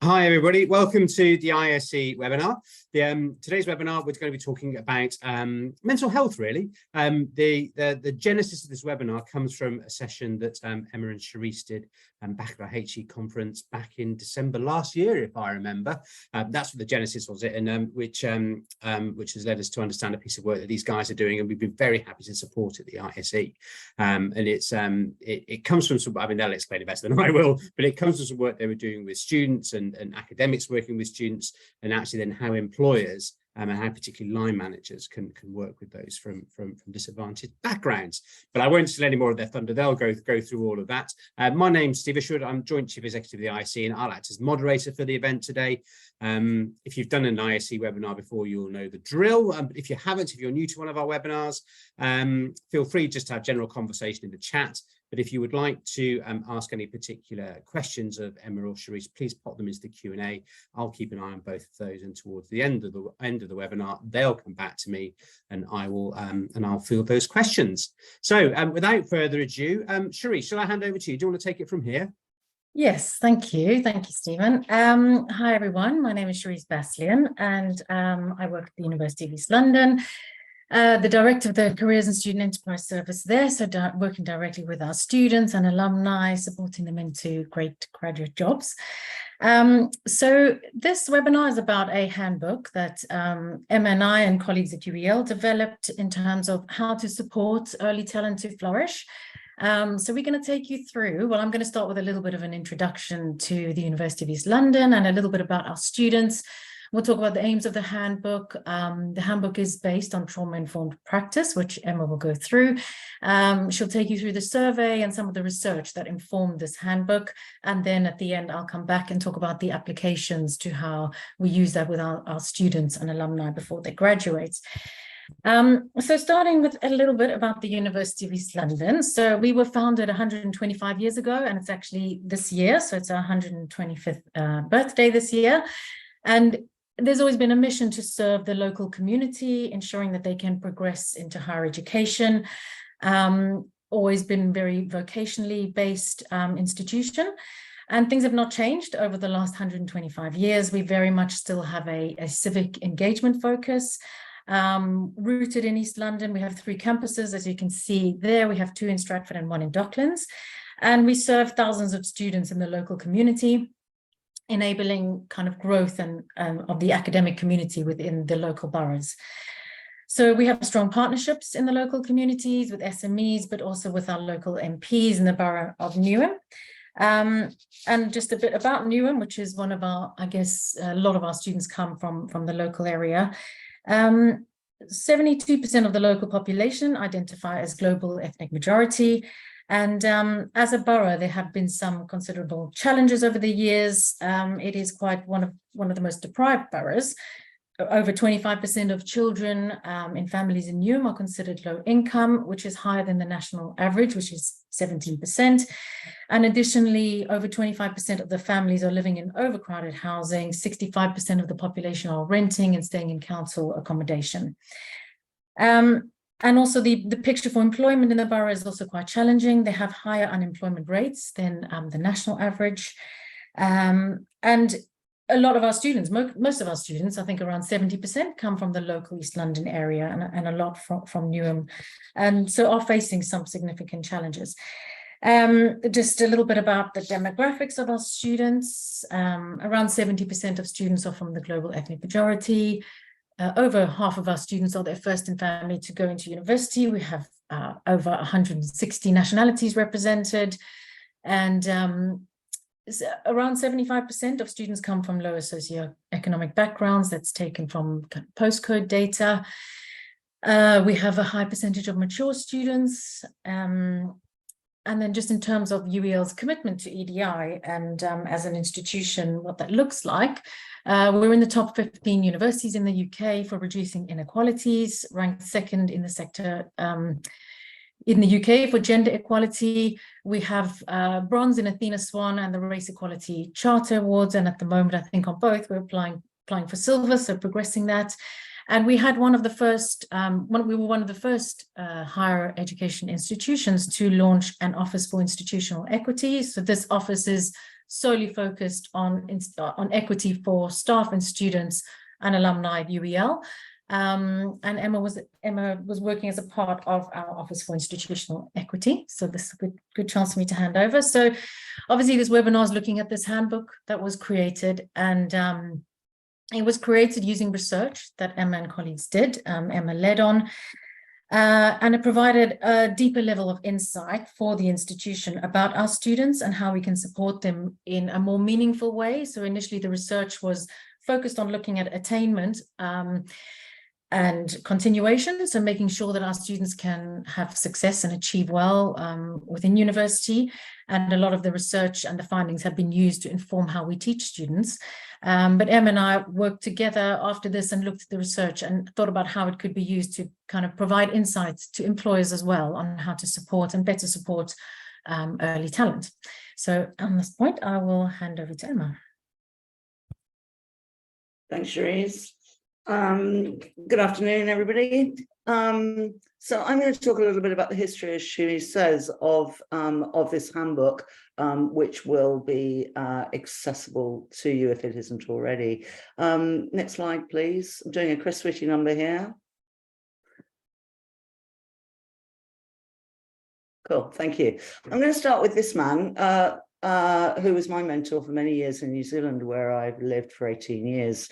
Hi everybody, welcome to the ISE webinar. Today's webinar, we're going to be talking about mental health really. The genesis of this webinar comes from a session that Emma and Cherise did back at our HE conference back in December last year, if I remember. That's what the genesis was, which has led us to understand a piece of work that these guys are doing, and we've been very happy to support at the ISE. And it comes from some, I mean, they'll explain it better than I will, but it comes from some work they were doing with students and academics working with students, and actually then how employers and how particularly line managers can work with those from disadvantaged backgrounds. But I won't steal any more of their thunder. They'll go through all of that. My name's Steve Ishwood. I'm Joint Chief Executive of the ISE, and I'll act as moderator for the event today. If you've done an ISE webinar before, you'll know the drill. But if you haven't, if you're new to one of our webinars, feel free just to have general conversation in the chat. But if you would like to ask any particular questions of Emma or Cherise, please pop them into the Q&A. I'll keep an eye on both of those, and towards the end of the webinar, they'll come back to me, and I'll field those questions. So without further ado, Cherise, shall I hand over to you? Do you want to take it from here? Yes, thank you, Stephen. Hi everyone, my name is Cherise Basslian, and I work at the University of East London. The director of the Careers and Student Enterprise Service there, so working directly with our students and alumni, supporting them into great graduate jobs. So this webinar is about a handbook that Emma and I and colleagues at UEL developed in terms of how to support early talent to flourish. So we're going to take you through, well, I'm going to start with a little bit of an introduction to the University of East London and a little bit about our students. We'll talk about the aims of the handbook. The handbook is based on trauma-informed practice, which Emma will go through. She'll take you through the survey and some of the research that informed this handbook. And then at the end, I'll come back and talk about the applications to how we use that with our students and alumni before they graduate. So starting with a little bit about the University of East London. So we were founded 125 years ago, and it's actually this year. So it's our 125th birthday this year. And there's always been a mission to serve the local community, ensuring that they can progress into higher education. Always been very vocationally based institution. And things have not changed over the last 125 years. We very much still have a civic engagement focus. Rooted in East London, we have 3 campuses, as you can see there. We have 2 in Stratford and 1 in Docklands. And we serve thousands of students in the local community, enabling kind of growth and of the academic community within the local boroughs. So we have strong partnerships in the local communities with SMEs, but also with our local MPs in the borough of Newham. And just a bit about Newham, which is one of our, I guess, a lot of our students come from the local area. 72% of the local population identify as global ethnic majority. And as a borough, there have been some considerable challenges over the years. It is quite one of the most deprived boroughs. Over 25% of children in families in Newham are considered low income, which is higher than the national average, which is 17%. And additionally, over 25% of the families are living in overcrowded housing. 65% of the population are renting and staying in council accommodation. And also the picture for employment in the borough is also quite challenging. They have higher unemployment rates than the national average. And a lot of our students, most of our students, I think around 70%, come from the local East London area, and a lot from Newham, and so are facing some significant challenges. Just a little bit about the demographics of our students. Around 70% of students are from the global ethnic majority. Over half of our students are their first in family to go into university. We have over 160 nationalities represented, and around 75% of students come from lower socioeconomic backgrounds. That's taken from postcode data. We have a high percentage of mature students. And then just in terms of UEL's commitment to EDI and as an institution, what that looks like, we're in the top 15 universities in the UK for reducing inequalities, ranked 2nd in the sector in the UK for gender equality. We have bronze in Athena Swan and the Race Equality Charter Awards. And at the moment, I think on both, we're applying for silver, so progressing that. And we had one of the first, we were one of the first higher education institutions to launch an office for institutional equity. So this office is solely focused on equity for staff and students and alumni at UEL. And Emma was working as a part of our Office for Institutional Equity. So this is a good chance for me to hand over. So obviously this webinar is looking at this handbook that was created, and it was created using research that Emma and colleagues did, Emma led on, and it provided a deeper level of insight for the institution about our students and how we can support them in a more meaningful way. So initially the research was focused on looking at attainment and continuation, so making sure that our students can have success and achieve well within university. And a lot of the research and the findings have been used to inform how we teach students. But Em and I worked together after this and looked at the research and thought about how it could be used to kind of provide insights to employers as well on how to support and better support early talent. So on this point, I will hand over to Emma. Thanks, Cherise. Good afternoon, everybody. So I'm going to talk a little bit about the history, as Cherise says, of this handbook, which will be accessible to you if it isn't already. Next slide, please. I'm doing a Chris Whitty number here. Cool, thank you. I'm going to start with this man, who was my mentor for many years in New Zealand, where I've lived for 18 years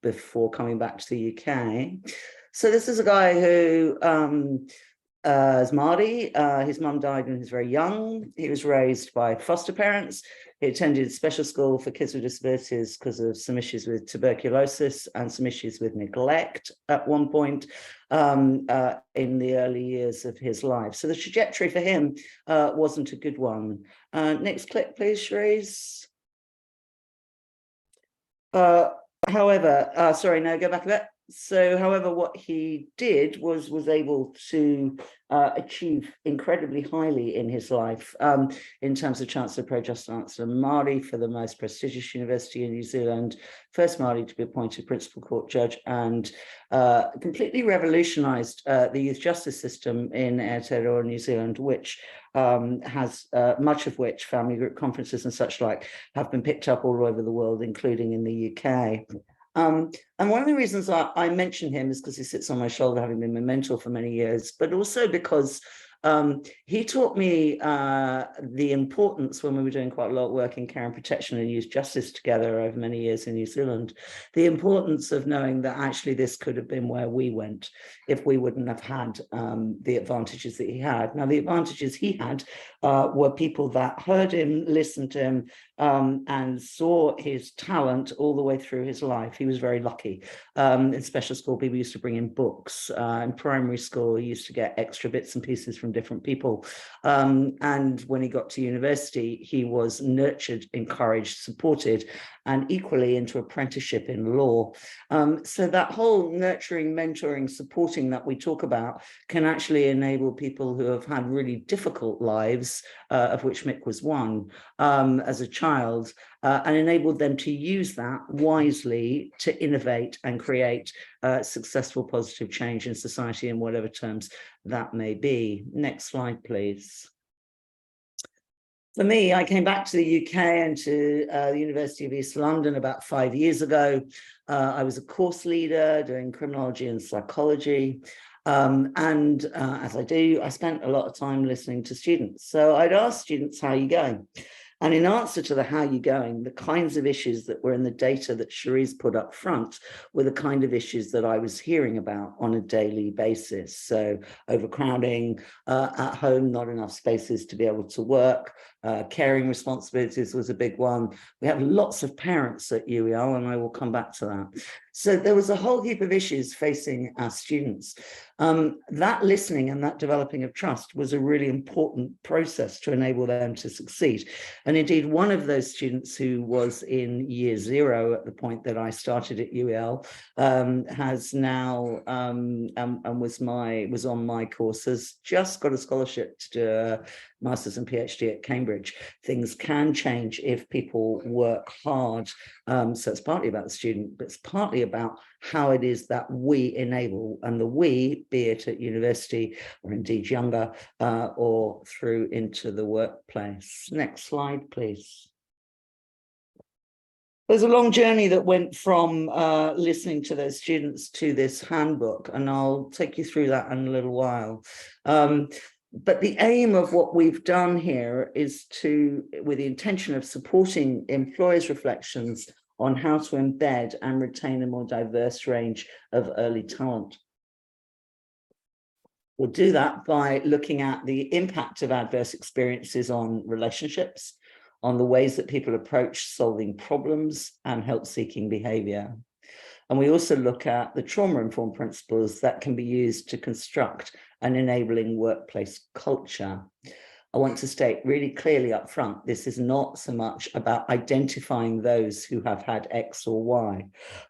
before coming back to the UK. So this is a guy who is Māori. His mum died when he was very young. He was raised by foster parents. He attended special school for kids with disabilities because of some issues with tuberculosis and some issues with neglect at one point in the early years of his life. So the trajectory for him wasn't a good one. Next clip, please, Cherise. However, sorry, no, go back a bit. So, however, what he did was able to achieve incredibly highly in his life in terms of Chancellor Pro Chancellor Māori for the most prestigious university in New Zealand, first Māori to be appointed Principal Court Judge, and completely revolutionised the youth justice system in Aotearoa, New Zealand, which has much of which family group conferences and such like have been picked up all over the world, including in the UK. And one of the reasons I mention him is because he sits on my shoulder, having been my mentor for many years, but also because he taught me the importance, when we were doing quite a lot of work in care and protection and youth justice together over many years in New Zealand, the importance of knowing that actually this could have been where we went if we wouldn't have had the advantages that he had. Now, the advantages he had were people that heard him, listened to him, and saw his talent all the way through his life. He was very lucky. In special school, people used to bring in books. In primary school, he used to get extra bits and pieces from different people. And when he got to university, he was nurtured, encouraged, supported, and equally into apprenticeship in law. So that whole nurturing, mentoring, supporting that we talk about can actually enable people who have had really difficult lives, of which Mick was one, as a child, and enabled them to use that wisely to innovate and create successful, positive change in society in whatever terms that may be. Next slide, please. For me, I came back to the UK and to the University of East London about 5 years ago. I was a course leader doing criminology and psychology. As I do, I spent a lot of time listening to students. So I'd ask students, how are you going? And in answer to the how you going, the kinds of issues that were in the data that Cherise put up front were the kind of issues that I was hearing about on a daily basis. So overcrowding at home, not enough spaces to be able to work, caring responsibilities was a big one. We have lots of parents at UEL, and I will come back to that. So there was a whole heap of issues facing our students. That listening and that developing of trust was a really important process to enable them to succeed. And indeed, one of those students who was in year 0 at the point that I started at UEL has now and was on my course, has just got a scholarship to do master's and PhD at Cambridge. Things can change if people work hard. So it's partly about the student, but it's partly about how it is that we enable, and the we, be it at university or indeed younger, or through into the workplace. Next slide, please. There's a long journey that went from listening to those students to this handbook, and I'll take you through that in a little while. But the aim of what we've done here is to, with the intention of supporting employers' reflections on how to embed and retain a more diverse range of early talent. We'll do that by looking at the impact of adverse experiences on relationships, on the ways that people approach solving problems and help-seeking behaviour. And we also look at the trauma-informed principles that can be used to construct an enabling workplace culture. I want to state really clearly up front, this is not so much about identifying those who have had X or Y,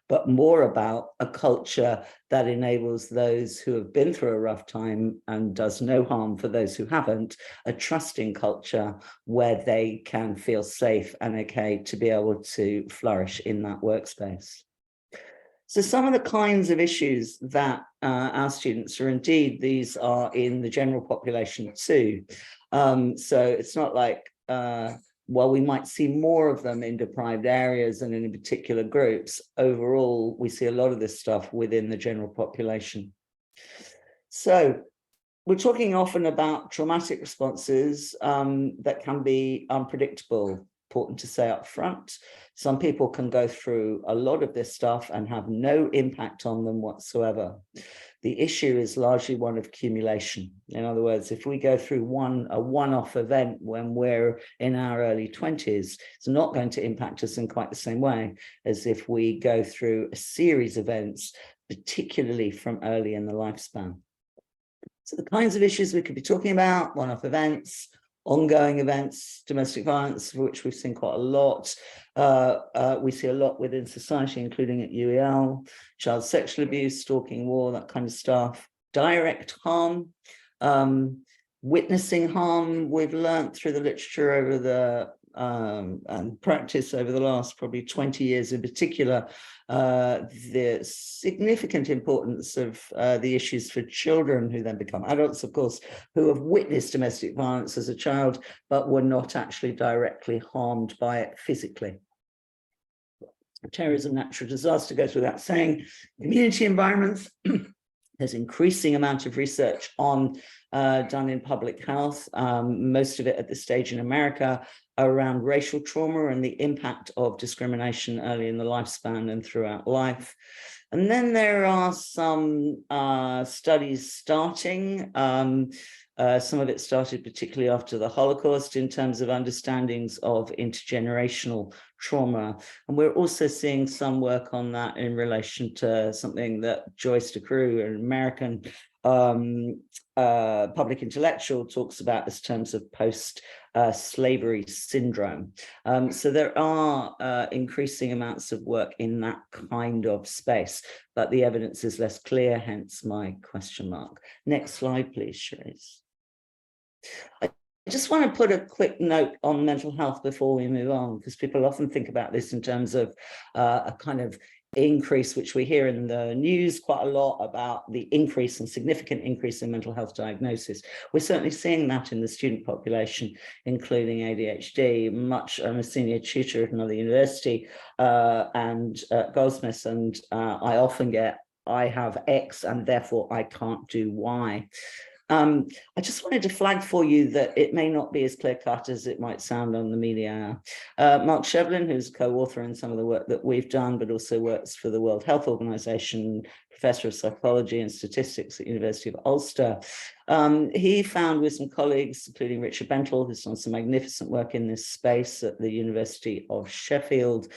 but more about a culture that enables those who have been through a rough time and does no harm for those who haven't, a trusting culture where they can feel safe and okay to be able to flourish in that workspace. So some of the kinds of issues that our students are, indeed, these are in the general population too. So it's not like, while we might see more of them in deprived areas and in particular groups, overall, we see a lot of this stuff within the general population. So we're talking often about traumatic responses that can be unpredictable. Important to say up front, some people can go through a lot of this stuff and have no impact on them whatsoever. The issue is largely one of accumulation. In other words, if we go through a one-off event when we're in our early 20s, it's not going to impact us in quite the same way as if we go through a series of events, particularly from early in the lifespan. So the kinds of issues we could be talking about: one-off events, ongoing events, domestic violence, for which we've seen quite a lot. We see a lot within society, including at UEL, child sexual abuse, stalking, war, that kind of stuff. Direct harm, witnessing harm. We've learned through the literature over the and practice over the last probably 20 years in particular, the significant importance of the issues for children who then become adults, of course, who have witnessed domestic violence as a child, but were not actually directly harmed by it physically. Terrorism, natural disaster, goes without saying. Community environments, there's increasing amount of research on done in public health, most of it at this stage in America, around racial trauma and the impact of discrimination early in the lifespan and throughout life. And then there are some studies starting. Some of it started particularly after the Holocaust in terms of understandings of intergenerational trauma. And we're also seeing some work on that in relation to something that Joyce DeCrew, an American public intellectual, talks about as terms of post-slavery syndrome. So there are increasing amounts of work in that kind of space, but the evidence is less clear, hence my question mark. Next slide, please, Cherise. I just want to put a quick note on mental health before we move on, because people often think about this in terms of a kind of increase, which we hear in the news quite a lot about the increase and significant increase in mental health diagnosis. We're certainly seeing that in the student population, including ADHD. I'm a senior tutor at another university and Goldsmiths, and I often get, I have X and therefore I can't do Y. I just wanted to flag for you that it may not be as clear-cut as it might sound on the media. Mark Shevlin, who's co-author in some of the work that we've done, but also works for the World Health Organization, professor of psychology and statistics at University of Ulster. He found with some colleagues, including Richard Bentle, who's done some magnificent work in this space at the University of Sheffield,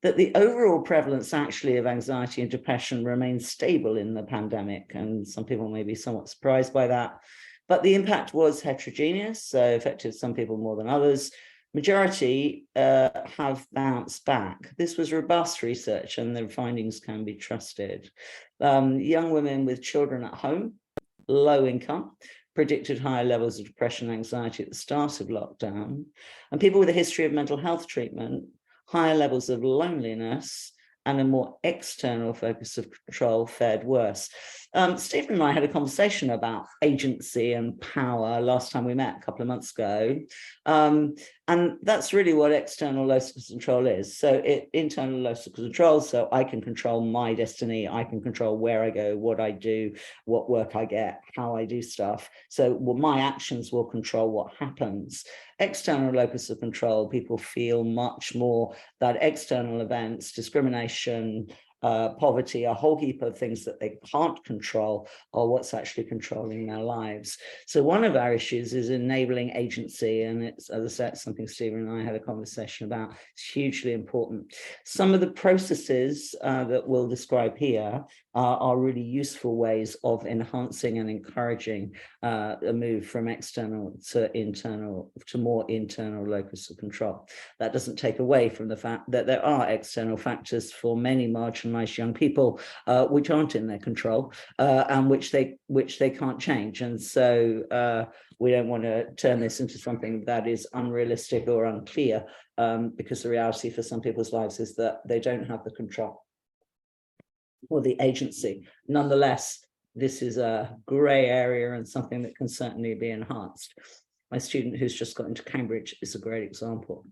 that the overall prevalence actually of anxiety and depression remains stable in the pandemic. And some people may be somewhat surprised by that, but the impact was heterogeneous, so affected some people more than others. Majority have bounced back. This was robust research and the findings can be trusted. Young women with children at home, low income, predicted higher levels of depression and anxiety at the start of lockdown. And people with a history of mental health treatment, higher levels of loneliness, and a more external focus of control fared worse. Stephen and I had a conversation about agency and power last time we met a couple of months ago. And that's really what external locus control is. So internal locus control, so I can control my destiny, I can control where I go, what I do, what work I get, how I do stuff. So my actions will control what happens. External locus of control, people feel much more that external events, discrimination, poverty, a whole heap of things that they can't control are what's actually controlling their lives. So one of our issues is enabling agency, and it's, as I said, something Stephen and I had a conversation about. It's hugely important. Some of the processes that we'll describe here are really useful ways of enhancing and encouraging a move from external to internal, to more internal locus of control. That doesn't take away from the fact that there are external factors for many marginalized young people which aren't in their control and which they can't change. And so we don't want to turn this into something that is unrealistic or unclear, because the reality for some people's lives is that they don't have the control or the agency. Nonetheless, this is a grey area and something that can certainly be enhanced. My student who's just got into Cambridge is a great example.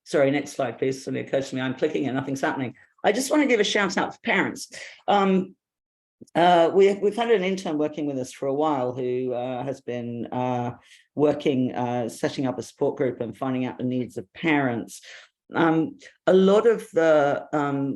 Sorry, next slide, please. Something occurs to me. I'm clicking and nothing's happening. I just want to give a shout out for parents. We've had an intern working with us for a while who has been setting up a support group and finding out the needs of parents. A lot of the,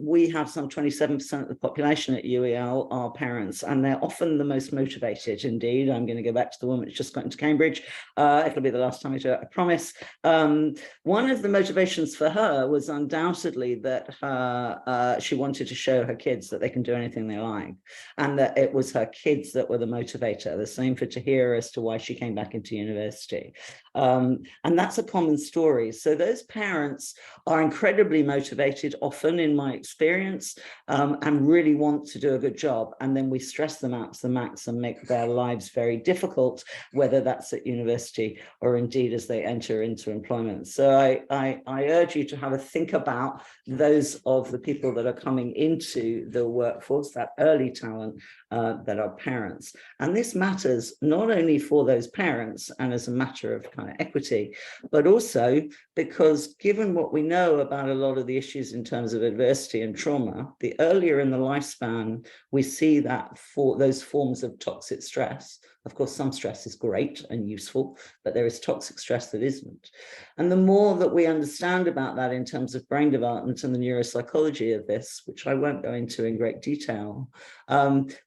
we have some 27% of the population at UEL are parents, and they're often the most motivated. Indeed, I'm going to go back to the woman who's just got into Cambridge. It'll be the last time I do it, I promise. One of the motivations for her was undoubtedly that she wanted to show her kids that they can do anything they like, and that it was her kids that were the motivator. The same for Tahira as to why she came back into university. And that's a common story. So those parents are incredibly motivated, often in my experience, and really want to do a good job. And then we stress them out to the max and make their lives very difficult, whether that's at university or indeed as they enter into employment. So I urge you to have a think about those of the people that are coming into the workforce, that early talent that are parents. And this matters not only for those parents and as a matter of kind of equity, but also because given what we know about a lot of the issues in terms of adversity and trauma, the earlier in the lifespan we see that for those forms of toxic stress. Of course, some stress is great and useful, but there is toxic stress that isn't. And the more that we understand about that in terms of brain development and the neuropsychology of this, which I won't go into in great detail,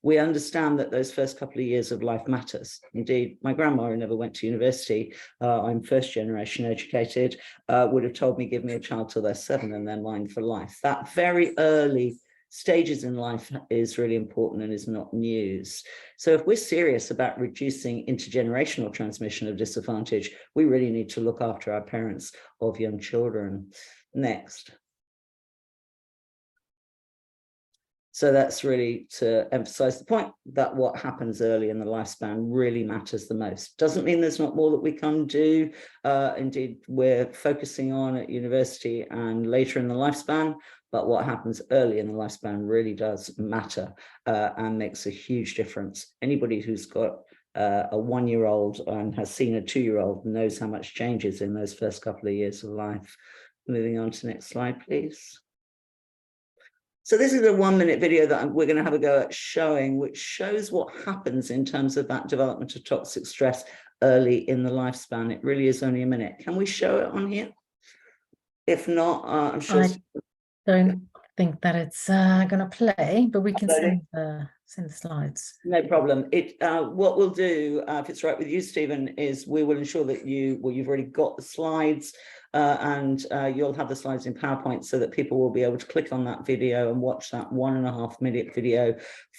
we understand that those first couple of years of life matters. Indeed, my grandma, who never went to university, I'm first generation educated, would have told me, give me a child till they're 7 and they're mine for life. That very early stages in life is really important and is not news. So if we're serious about reducing intergenerational transmission of disadvantage, we really need to look after our parents of young children. Next. So that's really to emphasize the point that what happens early in the lifespan really matters the most. Doesn't mean there's not more that we can do. Indeed, we're focusing on at university and later in the lifespan, but what happens early in the lifespan really does matter and makes a huge difference. Anybody who's got a 1-year-old and has seen a 2-year-old knows how much changes in those first couple of years of life. Moving on to the next slide, please. So this is a 1-minute video that we're going to have a go at showing, which shows what happens in terms of that development of toxic stress early in the lifespan. It really is only a minute. Can we show it on here? If not, I'm sure. I don't think that it's going to play, but we can send the slides. No problem. What we'll do, if it's right with you, Stephen, is we will ensure that you've already got the slides and you'll have the slides in PowerPoint so that people will be able to click on that video and watch that 1.5-minute video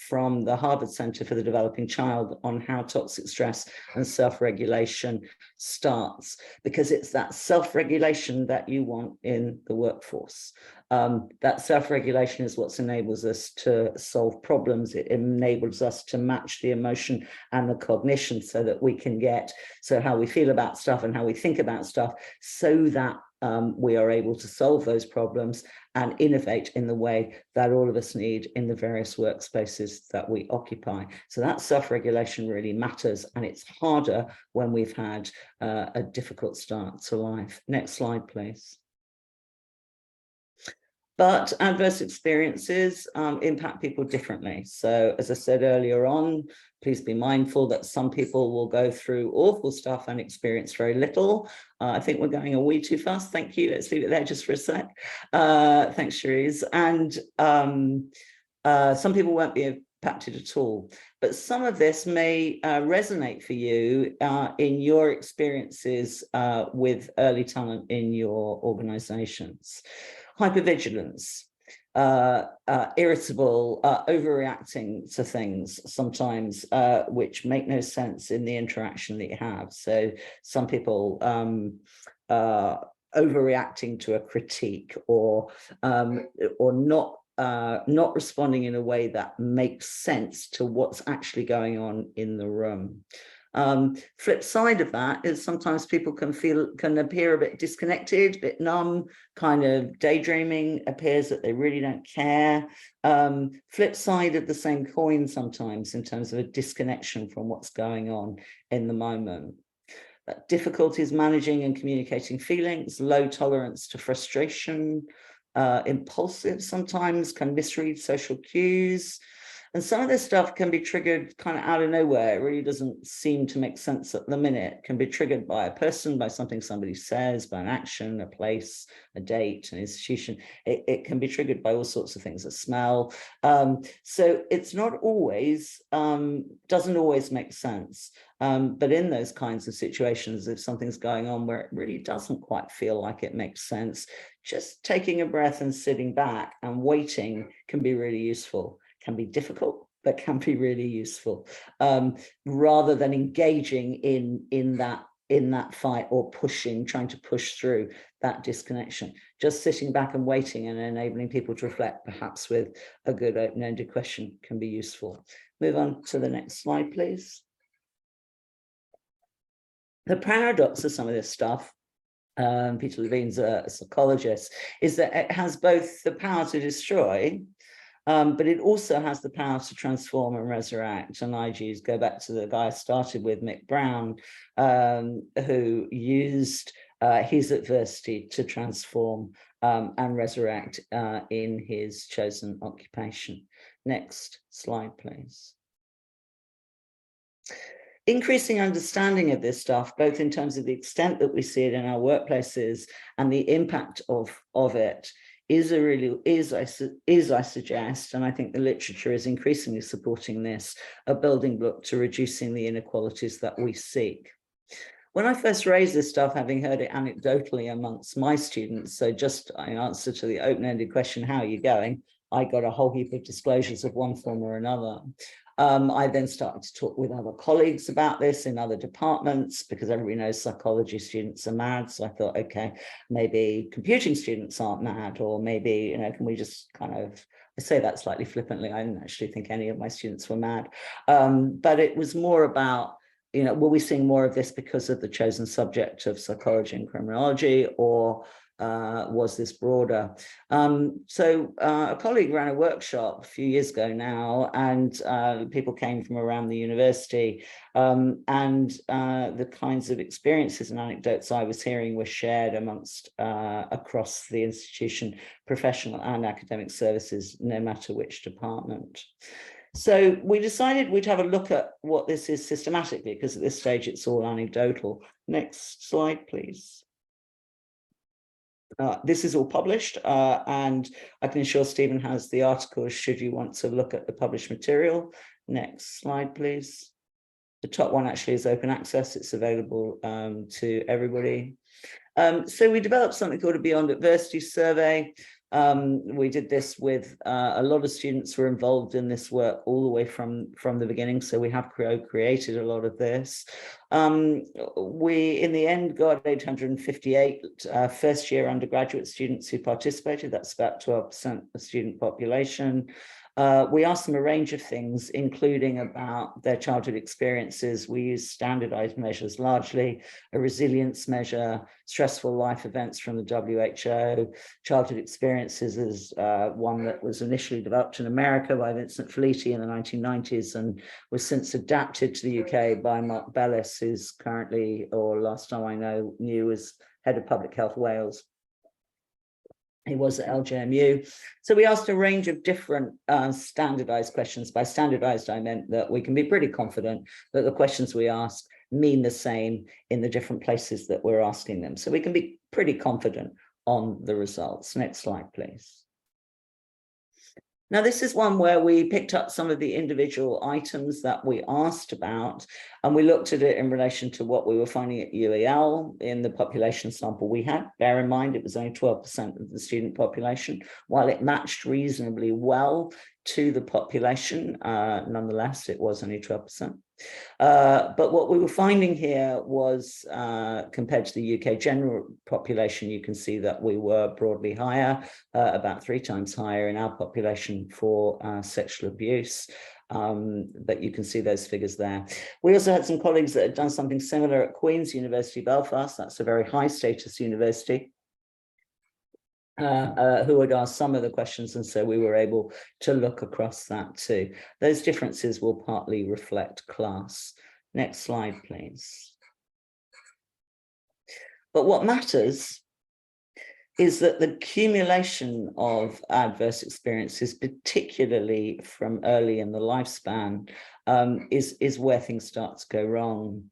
from the Harvard Center for the Developing Child on how toxic stress and self-regulation starts, because it's that self-regulation that you want in the workforce. That self-regulation is what enables us to solve problems. It enables us to match the emotion and the cognition so that we can get, so how we feel about stuff and how we think about stuff, so that we are able to solve those problems and innovate in the way that all of us need in the various workspaces that we occupy. So that self-regulation really matters, and it's harder when we've had a difficult start to life. Next slide, please. But adverse experiences impact people differently. So as I said earlier on, please be mindful that some people will go through awful stuff and experience very little. I think we're going a wee too fast. Thank you. Let's leave it there just for a sec. Thanks, Cherise. And some people won't be impacted at all. But some of this may resonate for you in your experiences with early talent in your organizations. Hypervigilance, irritable, overreacting to things sometimes, which make no sense in the interaction that you have. So some people overreacting to a critique, or not responding in a way that makes sense to what's actually going on in the room. Flip side of that is sometimes people can appear a bit disconnected, a bit numb, kind of daydreaming, appears that they really don't care. Flip side of the same coin sometimes in terms of a disconnection from what's going on in the moment. Difficulties managing and communicating feelings, low tolerance to frustration, impulsive sometimes, can misread social cues. And some of this stuff can be triggered kind of out of nowhere. It really doesn't seem to make sense at the minute. It can be triggered by a person, by something somebody says, by an action, a place, a date, an institution. It can be triggered by all sorts of things, a smell. So it's not always, doesn't always make sense. But in those kinds of situations, if something's going on where it really doesn't quite feel like it makes sense, just taking a breath and sitting back and waiting can be really useful. Can be difficult, but can be really useful, rather than engaging in that fight or trying to push through that disconnection. Just sitting back and waiting and enabling people to reflect, perhaps with a good open-ended question, can be useful. Move on to the next slide, please. The paradox of some of this stuff, Peter Levine's a psychologist, is that it has both the power to destroy, but it also has the power to transform and resurrect. And I go back to the guy I started with, Mick Brown, who used his adversity to transform and resurrect in his chosen occupation. Next slide, please. Increasing understanding of this stuff, both in terms of the extent that we see it in our workplaces and the impact of it, I suggest, and I think the literature is increasingly supporting this, a building block to reducing the inequalities that we seek. When I first raised this stuff, having heard it anecdotally amongst my students, so just in answer to the open-ended question, how are you going? I got a whole heap of disclosures of one form or another. I then started to talk with other colleagues about this in other departments, because everybody knows psychology students are mad. So I thought, okay, maybe computing students aren't mad, or maybe, can we just kind of, I say that slightly flippantly, I didn't actually think any of my students were mad. But it was more about, were we seeing more of this because of the chosen subject of psychology and criminology, or was this broader? So a colleague ran a workshop a few years ago now, and people came from around the university, and the kinds of experiences and anecdotes I was hearing were shared amongst across the institution, professional and academic services, no matter which department. So we decided we'd have a look at what this is systematically, because at this stage it's all anecdotal. Next slide, please. This is all published, and I can assure Stephen has the articles should you want to look at the published material. Next slide, please. The top one actually is open access. It's available to everybody. So we developed something called a Beyond Adversity survey. We did this with a lot of students were involved in this work all the way from the beginning. So we have created a lot of this. We, in the end, got 858 first-year undergraduate students who participated. That's about 12% of student population. We asked them a range of things, including about their childhood experiences. We used standardized measures, largely a resilience measure, stressful life events from the WHO. Childhood experiences is one that was initially developed in America by Vincent Felitti in the 1990s and was since adapted to the UK by Mark Bellis, who's currently, or last time I knew, was head of public health Wales. He was at LJMU. So we asked a range of different standardized questions. By standardized, I meant that we can be pretty confident that the questions we ask mean the same in the different places that we're asking them. So we can be pretty confident on the results. Next slide, please. Now, this is one where we picked up some of the individual items that we asked about, and we looked at it in relation to what we were finding at UEL in the population sample we had. Bear in mind, it was only 12% of the student population. While it matched reasonably well to the population, nonetheless, it was only 12%. But what we were finding here was, compared to the UK general population, you can see that we were broadly higher, about 3 times higher in our population for sexual abuse. But you can see those figures there. We also had some colleagues that had done something similar at Queen's University Belfast. That's a very high status university. Who had asked some of the questions, and so we were able to look across that too. Those differences will partly reflect class. Next slide, please. But what matters is that the accumulation of adverse experiences, particularly from early in the lifespan, is where things start to go wrong.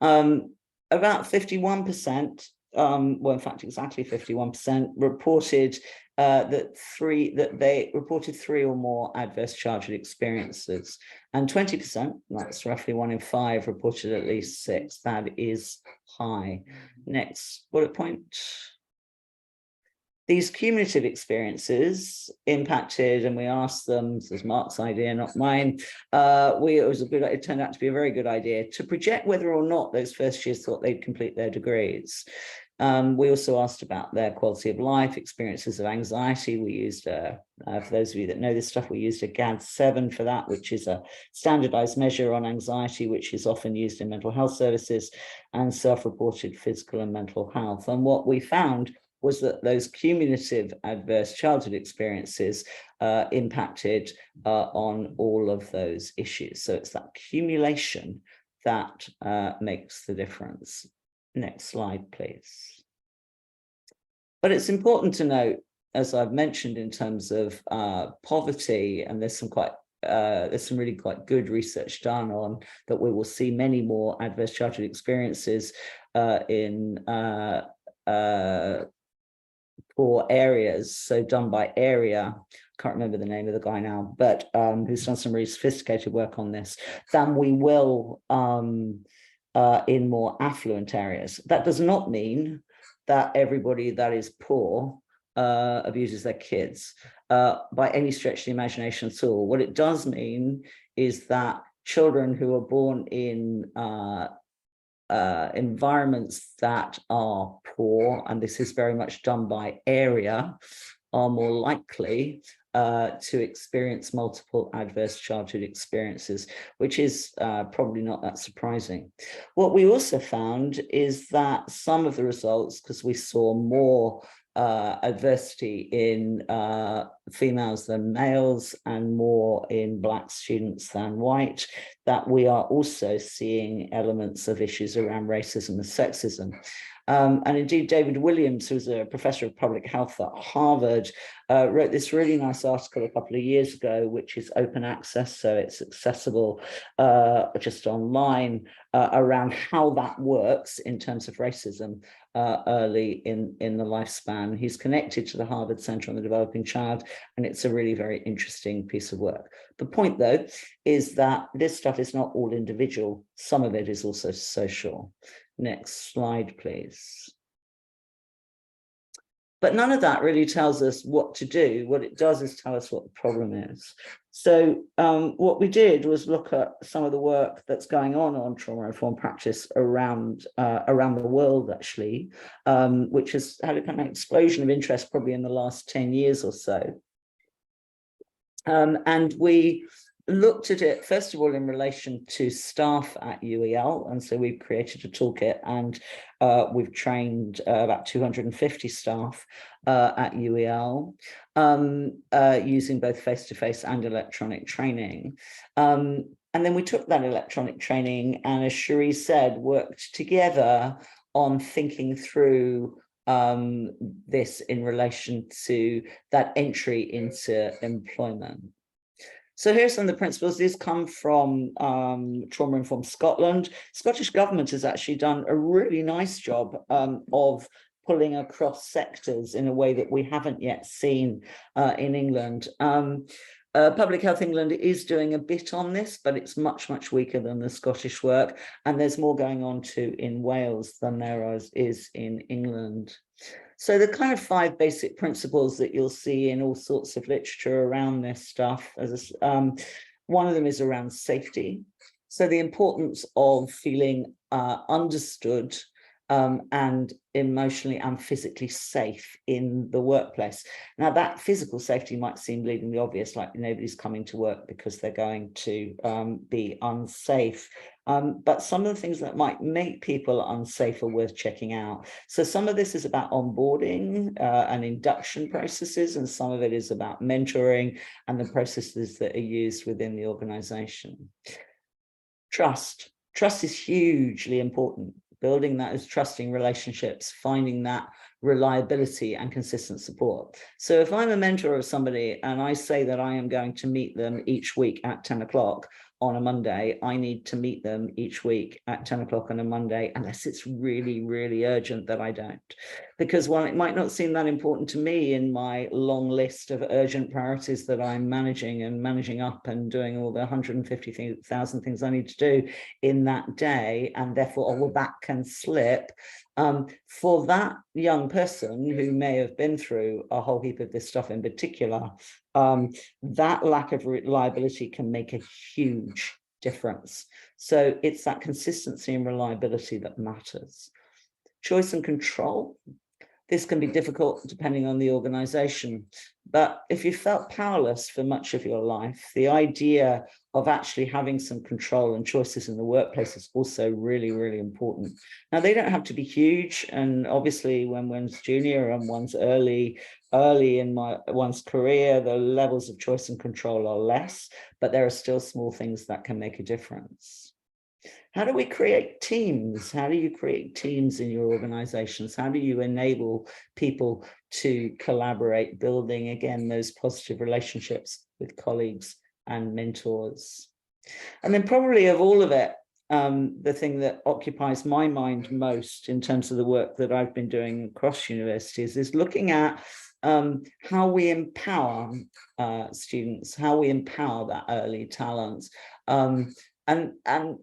About 51%, well, in fact, exactly 51% reported that they reported 3 or more adverse childhood experiences, and 20%, that's roughly 1 in 5, reported at least 6. That is high. Next bullet point. These cumulative experiences impacted, and we asked them, this is Mark's idea, not mine, it turned out to be a very good idea to project whether or not those first years thought they'd complete their degrees. We also asked about their quality of life, experiences of anxiety. We used, for those of you that know this stuff, we used a GAD-7 for that, which is a standardized measure on anxiety, which is often used in mental health services, and self-reported physical and mental health. And what we found was that those cumulative adverse childhood experiences impacted on all of those issues. So it's that accumulation that makes the difference. Next slide, please. But it's important to note, as I've mentioned, in terms of poverty, and there's some really quite good research done on that we will see many more adverse childhood experiences in poor areas, so done by area, can't remember the name of the guy now, but who's done some really sophisticated work on this, than we will in more affluent areas. That does not mean that everybody that is poor abuses their kids by any stretch of the imagination at all. What it does mean is that children who are born in environments that are poor, and this is very much done by area, are more likely to experience multiple adverse childhood experiences, which is probably not that surprising. What we also found is that some of the results, because we saw more adversity in females than males and more in Black students than white, that we are also seeing elements of issues around racism and sexism. And indeed, David Williams, who's a professor of public health at Harvard, wrote this really nice article a couple of years ago, which is open access, so it's accessible just online, around how that works in terms of racism early in the lifespan. He's connected to the Harvard Center on the Developing Child, and it's a really very interesting piece of work. The point, though, is that this stuff is not all individual. Some of it is also social. Next slide, please. But none of that really tells us what to do. What it does is tell us what the problem is. So what we did was look at some of the work that's going on trauma-informed practice around the world, actually, which has had a kind of explosion of interest probably in the last 10 years or so. And we looked at it, first of all, in relation to staff at UEL. And so we've created a toolkit, and we've trained about 250 staff at UEL using both face-to-face and electronic training. And then we took that electronic training and, as Cherise said, worked together on thinking through this in relation to that entry into employment. So here's some of the principles. These come from Trauma Informed Scotland. Scottish Government has actually done a really nice job of pulling across sectors in a way that we haven't yet seen in England. Public Health England is doing a bit on this, but it's much, much weaker than the Scottish work. And there's more going on too in Wales than there is in England. So the kind of 5 basic principles that you'll see in all sorts of literature around this stuff, one of them is around safety. So the importance of feeling understood and emotionally and physically safe in the workplace. Now, that physical safety might seem bleedingly obvious, like nobody's coming to work because they're going to be unsafe. But some of the things that might make people unsafe are worth checking out. So some of this is about onboarding and induction processes, and some of it is about mentoring and the processes that are used within the organization. Trust. Trust is hugely important. Building those trusting relationships, finding that reliability and consistent support. So if I'm a mentor of somebody and I say that I am going to meet them each week at 10 o'clock on a Monday, I need to meet them each week at 10 o'clock on a Monday, unless it's really, really urgent that I don't. Because while it might not seem that important to me in my long list of urgent priorities that I'm managing up and doing all the 150,000 things I need to do in that day, and therefore, well, that can slip. For that young person who may have been through a whole heap of this stuff in particular, that lack of reliability can make a huge difference. So it's that consistency and reliability that matters. Choice and control. This can be difficult depending on the organization, but if you felt powerless for much of your life, the idea of actually having some control and choices in the workplace is also really, really important. Now, they don't have to be huge, and obviously when one's junior and one's early in one's career, the levels of choice and control are less, but there are still small things that can make a difference. How do we create teams? How do you create teams in your organizations? How do you enable people to collaborate, building, again, those positive relationships with colleagues and mentors? And then probably of all of it, the thing that occupies my mind most in terms of the work that I've been doing across universities is looking at how we empower students, how we empower that early talent. And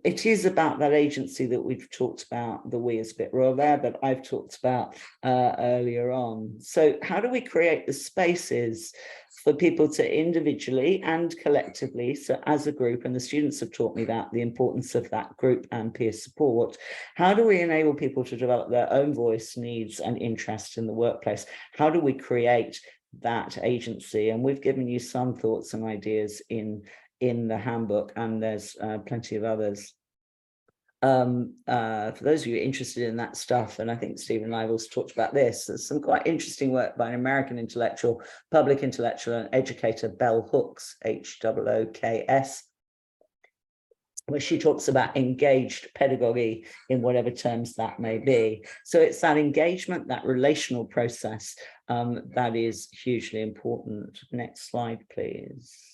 it is about that agency that we've talked about, the we is a bit raw there, but I've talked about earlier on. So how do we create the spaces for people to individually and collectively, so as a group, and the students have taught me that, the importance of that group and peer support, how do we enable people to develop their own voice, needs and interest in the workplace? How do we create that agency? And we've given you some thoughts and ideas in the handbook, and there's plenty of others. For those of you interested in that stuff, and I think Stephen and I have also talked about this, there's some quite interesting work by an American intellectual, public intellectual and educator, Bell Hooks, H-O-O-K-S, where she talks about engaged pedagogy in whatever terms that may be. So it's that engagement, that relational process that is hugely important. Next slide, please.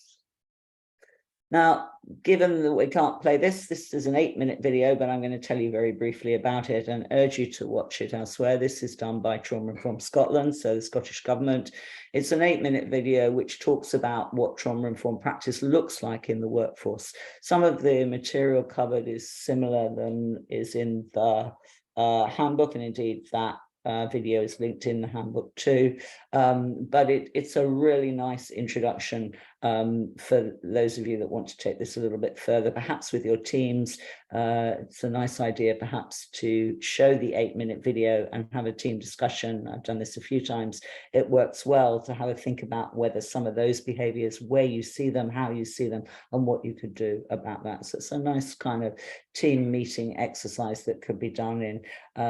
Now, given that we can't play this is an 8-minute video, but I'm going to tell you very briefly about it and urge you to watch it elsewhere. This is done by Trauma Informed Scotland, so the Scottish Government. It's an 8-minute video which talks about what trauma-informed practice looks like in the workforce. Some of the material covered is similar than is in the handbook, and indeed that video is linked in the handbook too, but it's a really nice introduction for those of you that want to take this a little bit further, perhaps with your teams. It's a nice idea perhaps to show the 8-minute video and have a team discussion. I've done this a few times. It works well to have a think about whether some of those behaviors, where you see them, how you see them, and what you could do about that. So it's a nice kind of team meeting exercise that could be done in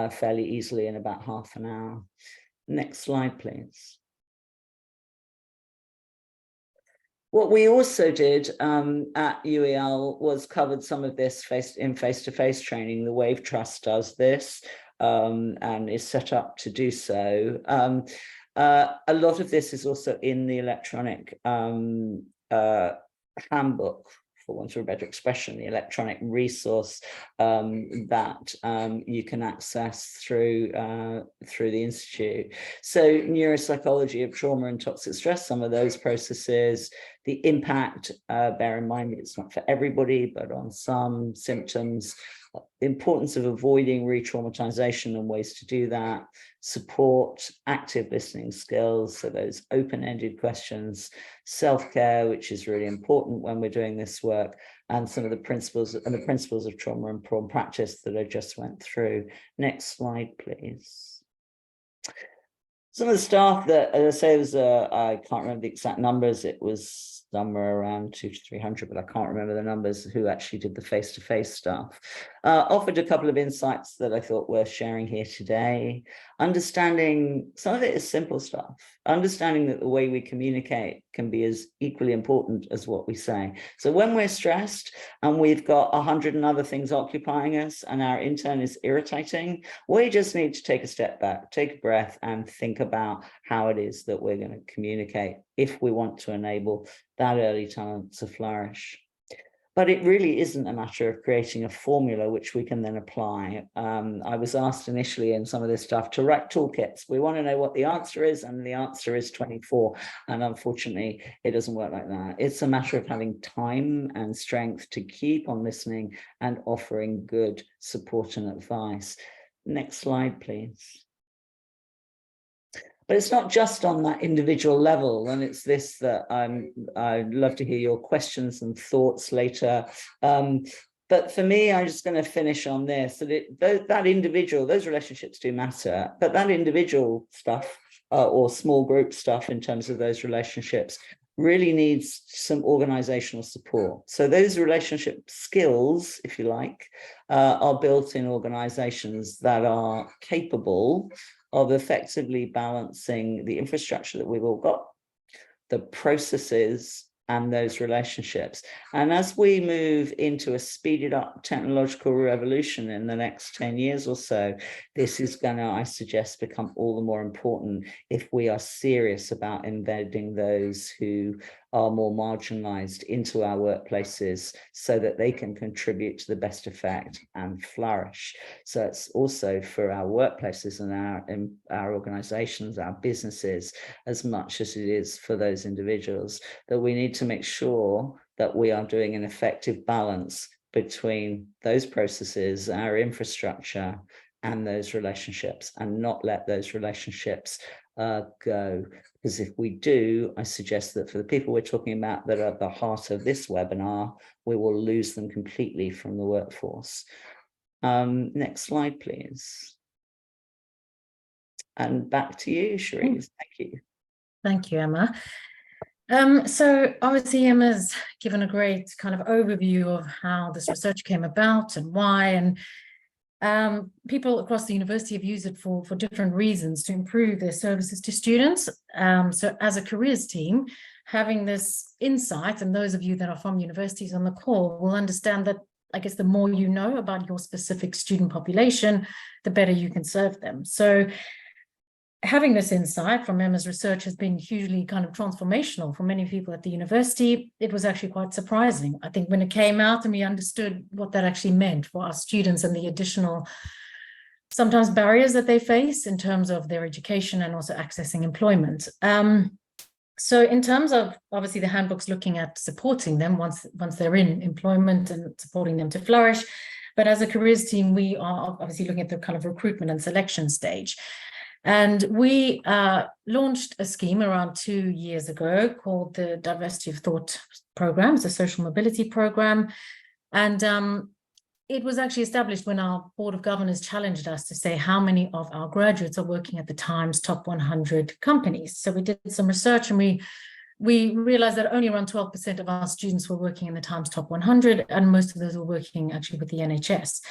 fairly easily in about half an hour. Next slide, please. What we also did at UEL was covered some of this face-to-face training. The Wave Trust does this and is set up to do so. A lot of this is also in the electronic handbook, for want of a better expression, the electronic resource that you can access through the Institute. So neuropsychology of trauma and toxic stress, some of those processes, the impact, bear in mind it's not for everybody, but on some symptoms, the importance of avoiding re-traumatization and ways to do that, support, active listening skills, so those open-ended questions, self-care, which is really important when we're doing this work, and some of the principles of trauma-informed practice that I just went through. Next slide, please. Some of the staff that, as I say, was I can't remember the exact numbers. It was somewhere around 200 to 300, but I can't remember the numbers who actually did the face-to-face stuff. Offered a couple of insights that I thought worth sharing here today. Understanding, some of it is simple stuff. Understanding that the way we communicate can be as equally important as what we say. So when we're stressed and we've got 100 and other things occupying us and our intern is irritating, we just need to take a step back, take a breath, and think about how it is that we're going to communicate if we want to enable that early talent to flourish. But it really isn't a matter of creating a formula which we can then apply. I was asked initially in some of this stuff to write toolkits. We want to know what the answer is, and the answer is 24. And unfortunately, it doesn't work like that. It's a matter of having time and strength to keep on listening and offering good support and advice. Next slide, please. But it's not just on that individual level, and it's this that I'd love to hear your questions and thoughts later. But for me, I'm just going to finish on this, that individual, those relationships do matter, but that individual stuff or small group stuff in terms of those relationships really needs some organizational support. So those relationship skills, if you like, are built in organizations that are capable of effectively balancing the infrastructure that we've all got, the processes, and those relationships. And as we move into a speeded up technological revolution in the next 10 years or so, this is going to, I suggest, become all the more important if we are serious about embedding those who are more marginalized into our workplaces so that they can contribute to the best effect and flourish. So it's also for our workplaces and our organizations, our businesses, as much as it is for those individuals, that we need to make sure that we are doing an effective balance between those processes, our infrastructure, and those relationships, and not let those relationships go. Because if we do, I suggest that for the people we're talking about that are at the heart of this webinar, we will lose them completely from the workforce. Next slide, please. And back to you, Cherise. Thank you. Thank you, Emma. So obviously Emma's given a great kind of overview of how this research came about and why, and people across the university have used it for different reasons to improve their services to students. So as a careers team, having this insight, and those of you that are from universities on the call will understand that, I guess, the more you know about your specific student population, the better you can serve them. So having this insight from Emma's research has been hugely kind of transformational for many people at the university. It was actually quite surprising, I think, when it came out and we understood what that actually meant for our students and the additional, sometimes, barriers that they face in terms of their education and also accessing employment. So in terms of, obviously, the handbook's looking at supporting them once they're in employment and supporting them to flourish. But as a careers team, we are obviously looking at the kind of recruitment and selection stage. And we launched a scheme around 2 years ago called the Diversity of Thought Program. It's a social mobility program. And it was actually established when our Board of Governors challenged us to say how many of our graduates are working at the Times top 100 companies. So we did some research, and we realized that only around 12% of our students were working in the Times top 100, and most of those were working actually with the NHS.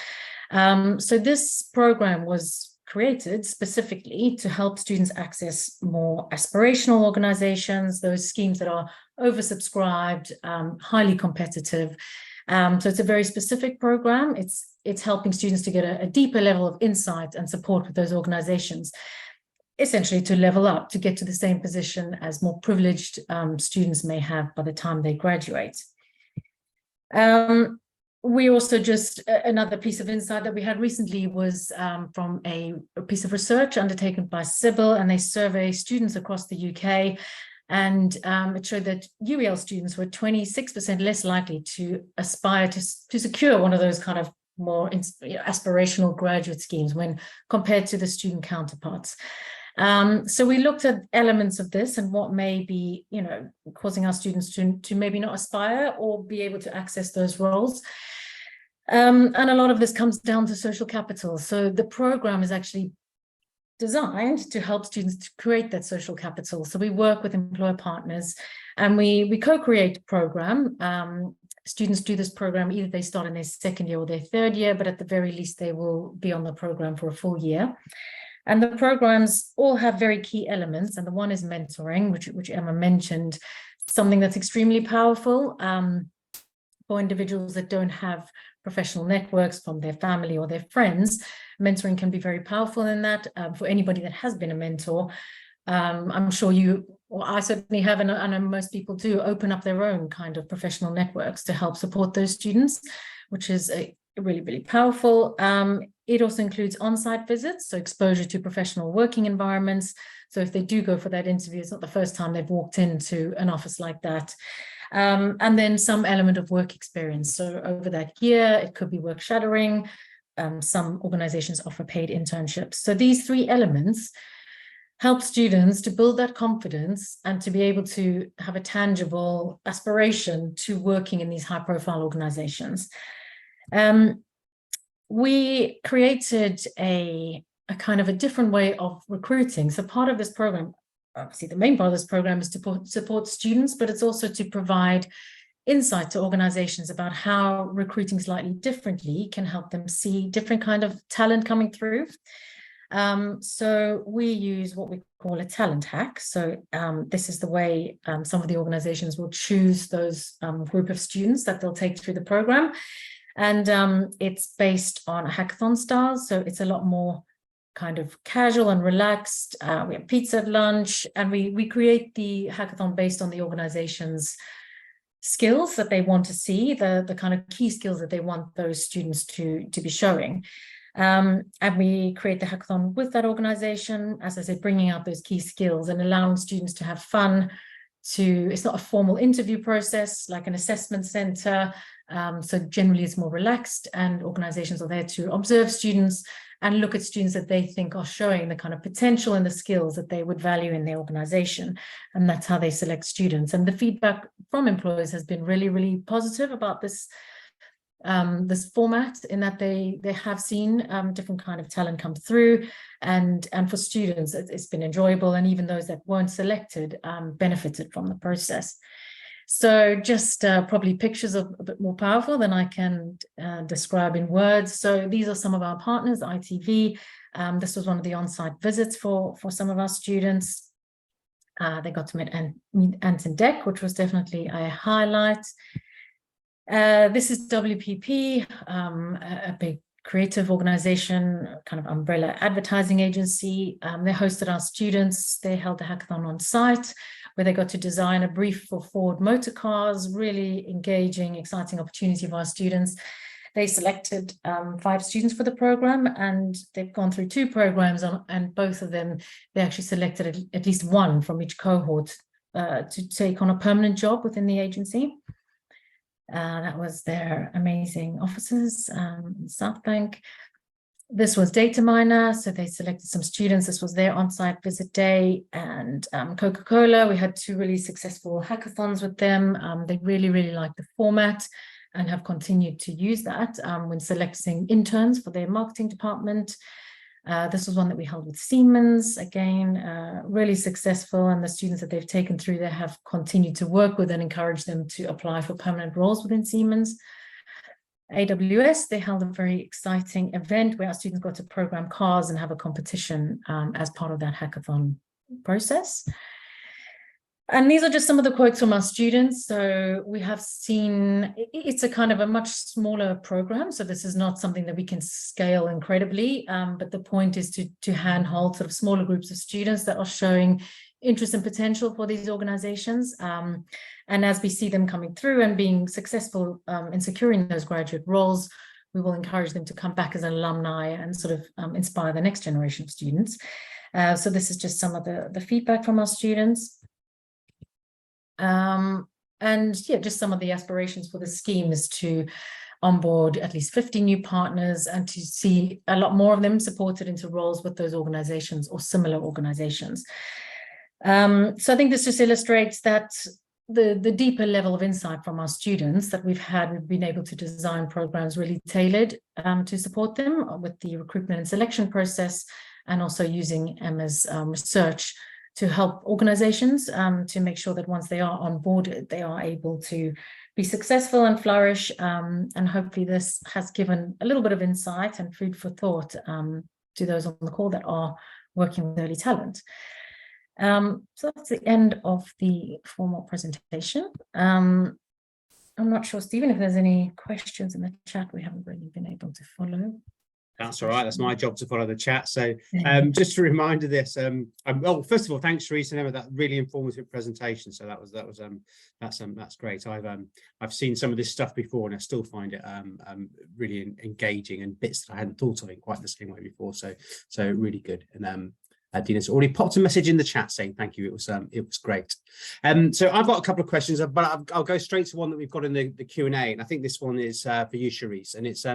So this program was created specifically to help students access more aspirational organizations, those schemes that are oversubscribed, highly competitive. So it's a very specific program. It's helping students to get a deeper level of insight and support with those organizations, essentially to level up, to get to the same position as more privileged students may have by the time they graduate. We also just, another piece of insight that we had recently was from a piece of research undertaken by Sybil, and they survey students across the UK, and it showed that UEL students were 26% less likely to aspire to secure one of those kind of more aspirational graduate schemes when compared to the student counterparts. So we looked at elements of this and what may be, causing our students to maybe not aspire or be able to access those roles. And a lot of this comes down to social capital. So the program is actually designed to help students to create that social capital. So we work with employer partners, and we co-create a program. Students do this program, either they start in their second year or their third year, but at the very least, they will be on the program for a full year. And the programs all have very key elements. And the one is mentoring, which Emma mentioned, something that's extremely powerful for individuals that don't have professional networks from their family or their friends. Mentoring can be very powerful in that. For anybody that has been a mentor, I'm sure I certainly have, and I know most people do, open up their own kind of professional networks to help support those students, which is really, really powerful. It also includes on-site visits, so exposure to professional working environments. So if they do go for that interview, it's not the first time they've walked into an office like that. And then some element of work experience. So over that year, it could be work shadowing. Some organizations offer paid internships. So these three elements help students to build that confidence and to be able to have a tangible aspiration to working in these high-profile organizations. We created a kind of a different way of recruiting. So part of this program, obviously the main part of this program is to support students, but it's also to provide insight to organizations about how recruiting slightly differently can help them see different kind of talent coming through. So we use what we call a talent hack. So this is the way some of the organizations will choose those group of students that they'll take through the program. And it's based on a hackathon style. So it's a lot more kind of casual and relaxed. We have pizza at lunch, and we create the hackathon based on the organization's skills that they want to see, the kind of key skills that they want those students to be showing. And we create the hackathon with that organization, as I said, bringing out those key skills and allowing students to have fun. It's not a formal interview process like an assessment center. So generally it's more relaxed, and organizations are there to observe students and look at students that they think are showing the kind of potential and the skills that they would value in their organization. And that's how they select students. And the feedback from employers has been really, really positive about this format, in that they have seen different kind of talent come through, and for students it's been enjoyable, and even those that weren't selected benefited from the process. So just probably pictures are a bit more powerful than I can describe in words. So these are some of our partners, ITV. This was one of the on-site visits for some of our students. They got to meet Anton Deck, which was definitely a highlight. This is WPP, a big creative organization, kind of umbrella advertising agency. They hosted our students. They held a hackathon on site where they got to design a brief for Ford motor cars, really engaging, exciting opportunity for our students. They selected 5 students for the program, and they've gone through 2 programs, and both of them, they actually selected at least one from each cohort to take on a permanent job within the agency. That was their amazing offices in South Bank. This was data miner, so they selected some students. This was their on-site visit day, and Coca-Cola. We had 2 really successful hackathons with them. They really, really liked the format and have continued to use that when selecting interns for their marketing department. This was one that we held with Siemens, again, really successful, and the students that they've taken through there have continued to work with and encourage them to apply for permanent roles within Siemens. AWS, they held a very exciting event where our students got to program cars and have a competition as part of that hackathon process. And these are just some of the quotes from our students. So we have seen, it's a kind of a much smaller program. So this is not something that we can scale incredibly, but the point is to handhold sort of smaller groups of students that are showing interest and potential for these organizations. And as we see them coming through and being successful in securing those graduate roles, we will encourage them to come back as an alumni and sort of inspire the next generation of students. So this is just some of the feedback from our students. And yeah, just some of the aspirations for the scheme is to onboard at least 50 new partners and to see a lot more of them supported into roles with those organizations or similar organizations. So I think this just illustrates that the deeper level of insight from our students that we've been able to design programs really tailored to support them with the recruitment and selection process, and also using Emma's research to help organizations to make sure that once they are onboarded, they are able to be successful and flourish. And hopefully this has given a little bit of insight and food for thought to those on the call that are working with early talent. So that's the end of the formal presentation. I'm not sure, Stephen, if there's any questions in the chat we haven't really been able to follow. That's all right. That's my job to follow the chat. So just a reminder of this. Well, first of all, thanks, Cherise and Emma, that really informative presentation. So that's great. I've seen some of this stuff before, and I still find it really engaging, and bits that I hadn't thought of in quite the same way before. So really good. And Dina's already popped a message in the chat saying thank you. It was great. So I've got a couple of questions, but I'll go straight to one that we've got in the Q&A, and I think this one is for you, Cherise. And it's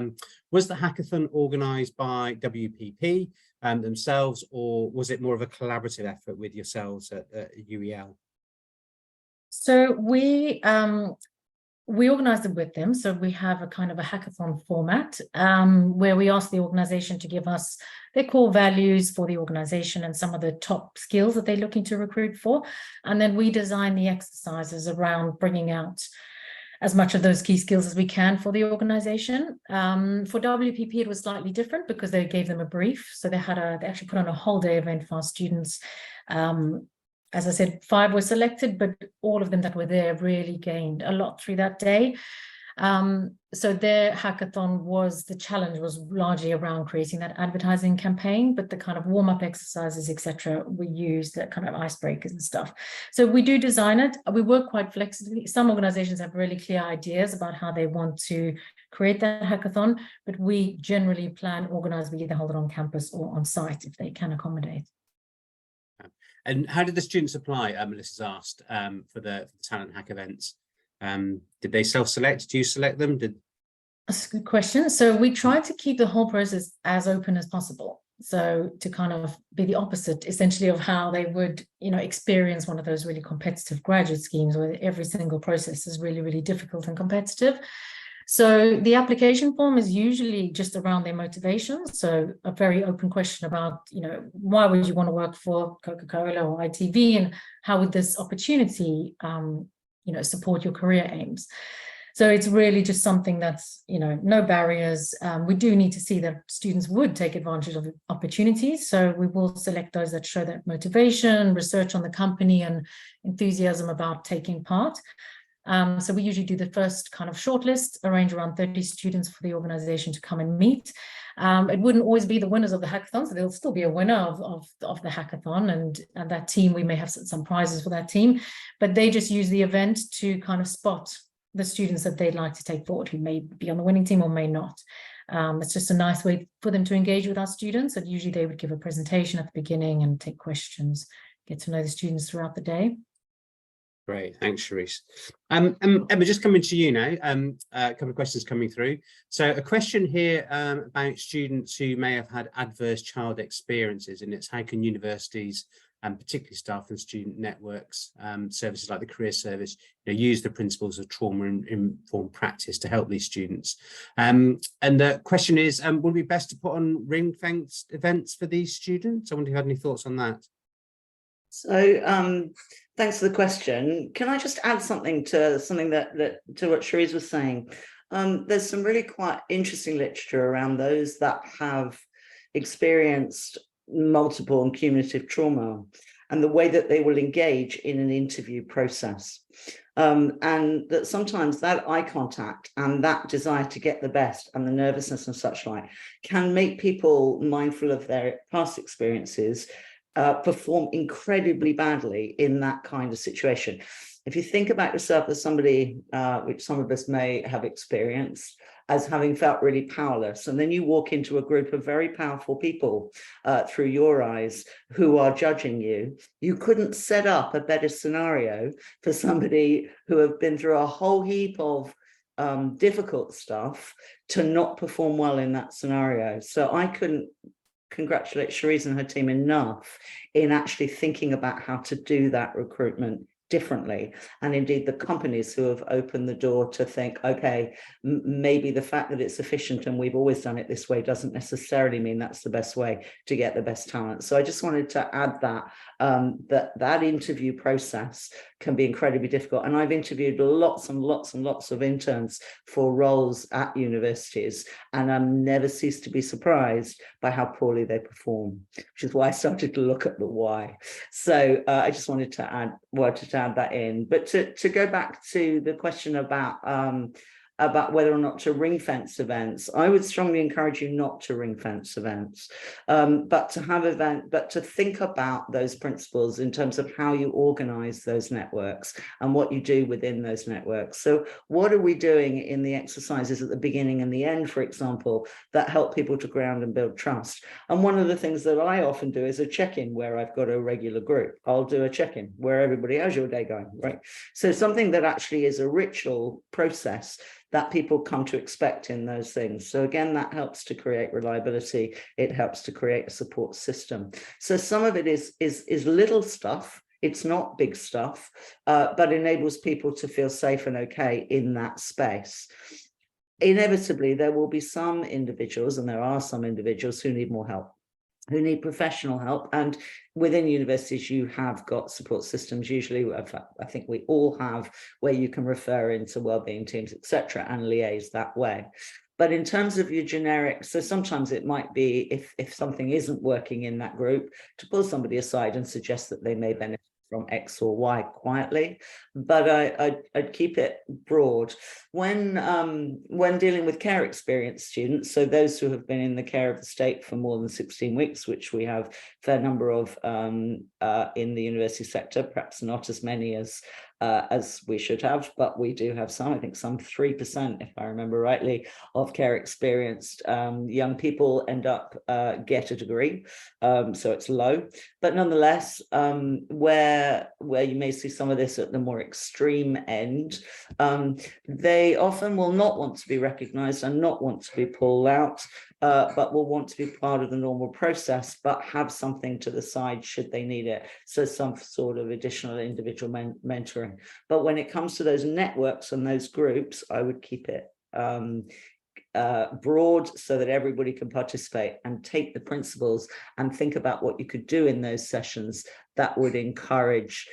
was the hackathon organised by WPP themselves, or was it more of a collaborative effort with yourselves at UEL? So we organized it with them. So we have a kind of a hackathon format where we ask the organization to give us their core values for the organization and some of the top skills that they're looking to recruit for. And then we design the exercises around bringing out as much of those key skills as we can for the organization. For WPP, it was slightly different because they gave them a brief. So they actually put on a whole day event for our students. As I said, 5 were selected, but all of them that were there really gained a lot through that day. So their hackathon the challenge was largely around creating that advertising campaign, but the kind of warm-up exercises, etc., we used that kind of icebreakers and stuff. So we do design it. We work quite flexibly. Some organizations have really clear ideas about how they want to create that hackathon, but we generally organize, we either hold it on campus or on site if they can accommodate. And how did the students apply? Melissa's asked for the talent hack events. Did they self-select? Do you select them? That's a good question. So we try to keep the whole process as open as possible. So to kind of be the opposite, essentially, of how they would, experience one of those really competitive graduate schemes where every single process is really, really difficult and competitive. So the application form is usually just around their motivations. So a very open question about, why would you want to work for Coca-Cola or ITV, and how would this opportunity, support your career aims? So it's really just something that's, no barriers. We do need to see that students would take advantage of opportunities. So we will select those that show that motivation, research on the company, and enthusiasm about taking part. So we usually do the first kind of shortlist, arrange around 30 students for the organization to come and meet. It wouldn't always be the winners of the hackathon, so there'll still be a winner of the hackathon, and that team, we may have some prizes for that team, but they just use the event to kind of spot the students that they'd like to take forward, who may be on the winning team or may not. It's just a nice way for them to engage with our students, and usually they would give a presentation at the beginning and take questions, get to know the students throughout the day. Great, thanks, Cherise. Emma, just coming to you now. A couple of questions coming through. So a question here about students who may have had adverse child experiences, and it's how can universities, and particularly staff and student networks, services like the Career Service, use the principles of trauma-informed practice to help these students. And the question is, would it be best to put on ring-fenced events for these students? I wonder if you had any thoughts on that. So thanks for the question. Can I just add something to what Cherise was saying? There's some really quite interesting literature around those that have experienced multiple and cumulative trauma and the way that they will engage in an interview process. And that sometimes that eye contact and that desire to get the best and the nervousness and such like can make people mindful of their past experiences, perform incredibly badly in that kind of situation. If you think about yourself as somebody, which some of us may have experienced, as having felt really powerless, and then you walk into a group of very powerful people through your eyes who are judging you, you couldn't set up a better scenario for somebody who have been through a whole heap of difficult stuff to not perform well in that scenario. So I couldn't congratulate Cherise and her team enough in actually thinking about how to do that recruitment differently, and indeed the companies who have opened the door to think, okay, maybe the fact that it's efficient and we've always done it this way doesn't necessarily mean that's the best way to get the best talent. So I just wanted to add that that interview process can be incredibly difficult, and I've interviewed lots and lots and lots of interns for roles at universities, and I'm never ceased to be surprised by how poorly they perform, which is why I started to look at the why. So I just wanted to add that in. But to go back to the question about whether or not to ring fence events, I would strongly encourage you not to ring fence events, but to think about those principles in terms of how you organize those networks and what you do within those networks. So what are we doing in the exercises at the beginning and the end, for example, that help people to ground and build trust? And one of the things that I often do is a check-in where I've got a regular group. I'll do a check-in where everybody, how's your day going, right? So something that actually is a ritual process that people come to expect in those things. So again, that helps to create reliability. It helps to create a support system. So some of it is little stuff. It's not big stuff, but enables people to feel safe and okay in that space. Inevitably, there will be some individuals, and there are some individuals who need more help, who need professional help. And within universities, you have got support systems, usually, in fact, I think we all have, where you can refer into wellbeing teams, etc., and liaise that way. But in terms of your generic, so sometimes it might be, if something isn't working in that group, to pull somebody aside and suggest that they may benefit from X or Y quietly, but I'd keep it broad. When dealing with care experienced students, so those who have been in the care of the state for more than 16 weeks, which we have a fair number of in the university sector, perhaps not as many as we should have, but we do have some, I think some 3%, if I remember rightly, of care experienced young people end up get a degree, so it's low. But nonetheless, where you may see some of this at the more extreme end, they often will not want to be recognized and not want to be pulled out, but will want to be part of the normal process, but have something to the side should they need it. So some sort of additional individual mentoring. But when it comes to those networks and those groups, I would keep it broad so that everybody can participate and take the principles and think about what you could do in those sessions that would encourage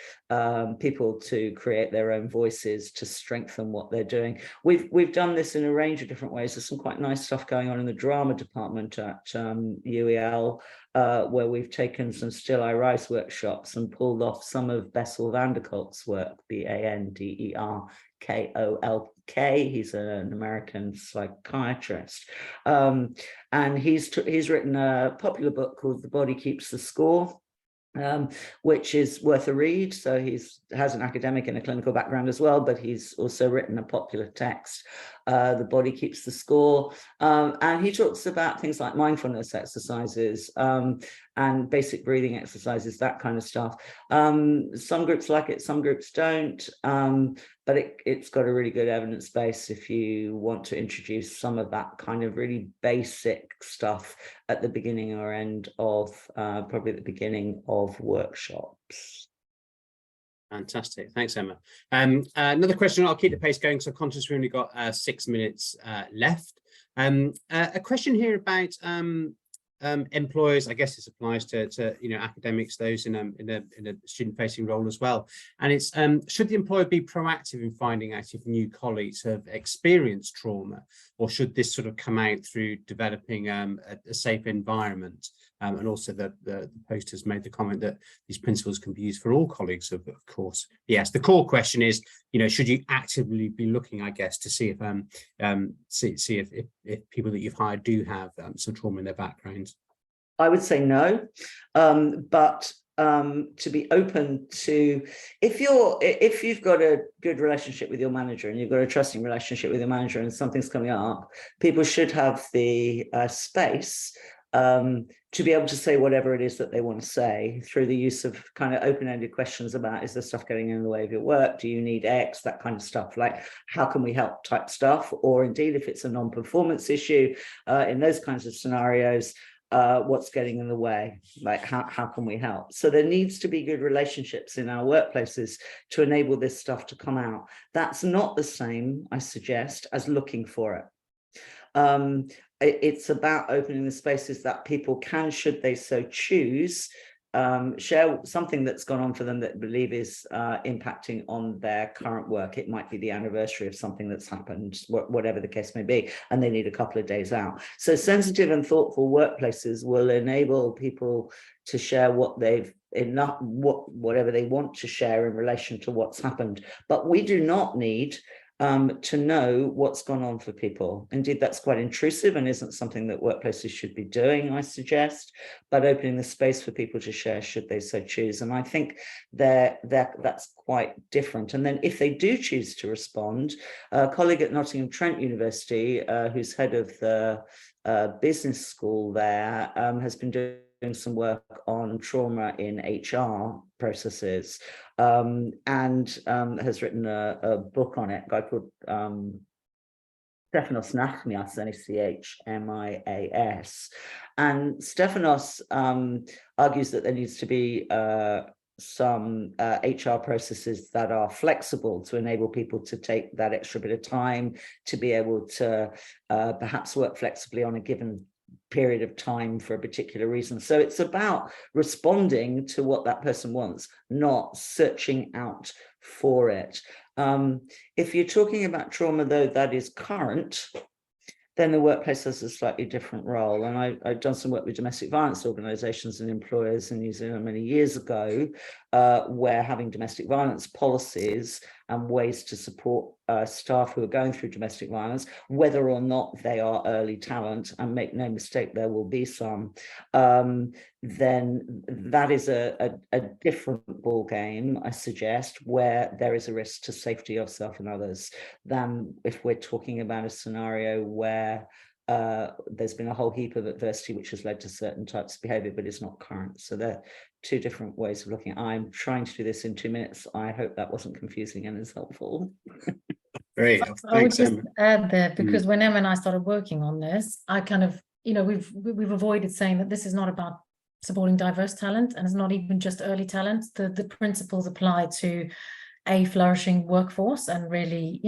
people to create their own voices, to strengthen what they're doing. We've done this in a range of different ways. There's some quite nice stuff going on in the drama department at UEL, where we've taken some Still I Rise workshops and pulled off some of Bessel van der Kolk's work, Banderkolk. He's an American psychiatrist, and he's written a popular book called The Body Keeps the Score, which is worth a read. So he has an academic and a clinical background as well, but he's also written a popular text the body keeps the score. And he talks about things like mindfulness exercises and basic breathing exercises, that kind of stuff. Some groups like it, some groups don't, but it's got a really good evidence base if you want to introduce some of that kind of really basic stuff at the beginning or end of, probably at the beginning of workshops. Fantastic. Thanks, Emma. Another question, I'll keep the pace going, so I'm conscious we've only got 6 minutes left. A question here about employers. I guess this applies to academics, those in a student-facing role as well. And it's should the employer be proactive in finding out if new colleagues have experienced trauma, or should this sort of come out through developing a safe environment? And also the post has made the comment that these principles can be used for all colleagues, of course. Yes, the core question is, should you actively be looking, I guess, to see if people that you've hired do have some trauma in their backgrounds? I would say no, but to be open to, if you've got a good relationship with your manager and you've got a trusting relationship with your manager and something's coming up, people should have the space to be able to say whatever it is that they want to say through the use of kind of open-ended questions about, is there stuff getting in the way of your work? Do you need X? That kind of stuff, like how can we help type stuff, or indeed if it's a non-performance issue, in those kinds of scenarios, what's getting in the way, like how can we help? So there needs to be good relationships in our workplaces to enable this stuff to come out. That's not the same, I suggest, as looking for it. It's about opening the spaces that people can, should they so choose, share something that's gone on for them that they believe is impacting on their current work. It might be the anniversary of something that's happened, whatever the case may be, and they need a couple of days out. So sensitive and thoughtful workplaces will enable people to share whatever they want to share in relation to what's happened. But we do not need to know what's gone on for people. Indeed, that's quite intrusive and isn't something that workplaces should be doing, I suggest, but opening the space for people to share should they so choose. And I think that's quite different. And then if they do choose to respond, a colleague at Nottingham Trent University, who's head of the business school there, has been doing some work on trauma in HR processes, and has written a book on it, a guy called Stefanos Nachmias, Nachmias. And Stefanos argues that there needs to be some HR processes that are flexible to enable people to take that extra bit of time, to be able to perhaps work flexibly on a given period of time for a particular reason. So it's about responding to what that person wants, not searching out for it. If you're talking about trauma, though, that is current, then the workplace has a slightly different role. And I've done some work with domestic violence organisations and employers in New Zealand many years ago, where having domestic violence policies and ways to support staff who are going through domestic violence, whether or not they are early talent, and make no mistake, there will be some, then that is a different ball game, I suggest, where there is a risk to safety of self and others, than if we're talking about a scenario where there's been a whole heap of adversity which has led to certain types of behaviour but is not current. So they're two different ways of looking. I'm trying to do this in 2 minutes. I hope that wasn't confusing and is helpful. Great. I would just add there, because when Emma and I started working on this, I kind of, we've avoided saying that this is not about supporting diverse talent, and it's not even just early talent. The principles apply to a flourishing workforce, and really,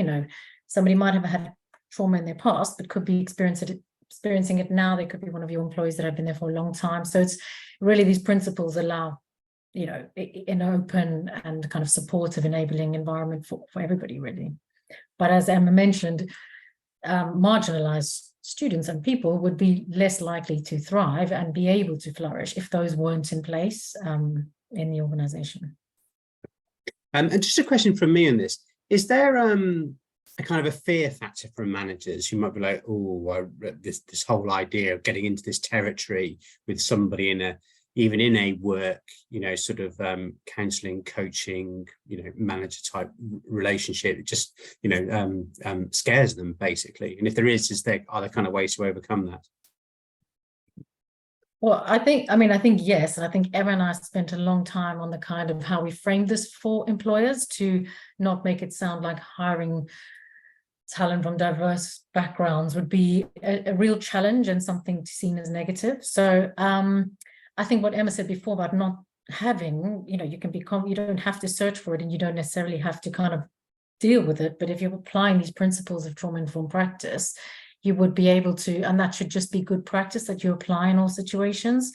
somebody might have had trauma in their past, but could be experiencing it now. They could be one of your employees that have been there for a long time. So it's really, these principles allow, an open and kind of supportive, enabling environment for everybody, really. But as Emma mentioned, marginalized students and people would be less likely to thrive and be able to flourish if those weren't in place in the organization. And just a question from me on this: is there a kind of a fear factor from managers who might be like, oh, this whole idea of getting into this territory with somebody in even in a work, sort of counselling, coaching, manager type relationship. It just, scares them basically. And if there is are there kind of ways to overcome that? Well, I think yes. And I think Emma and I spent a long time on the kind of how we frame this for employers to not make it sound like hiring talent from diverse backgrounds would be a real challenge and something seen as negative. So I think what Emma said before about not having, you can become, you don't have to search for it and you don't necessarily have to kind of deal with it. But if you're applying these principles of trauma-informed practice, you would be able to, and that should just be good practice that you apply in all situations.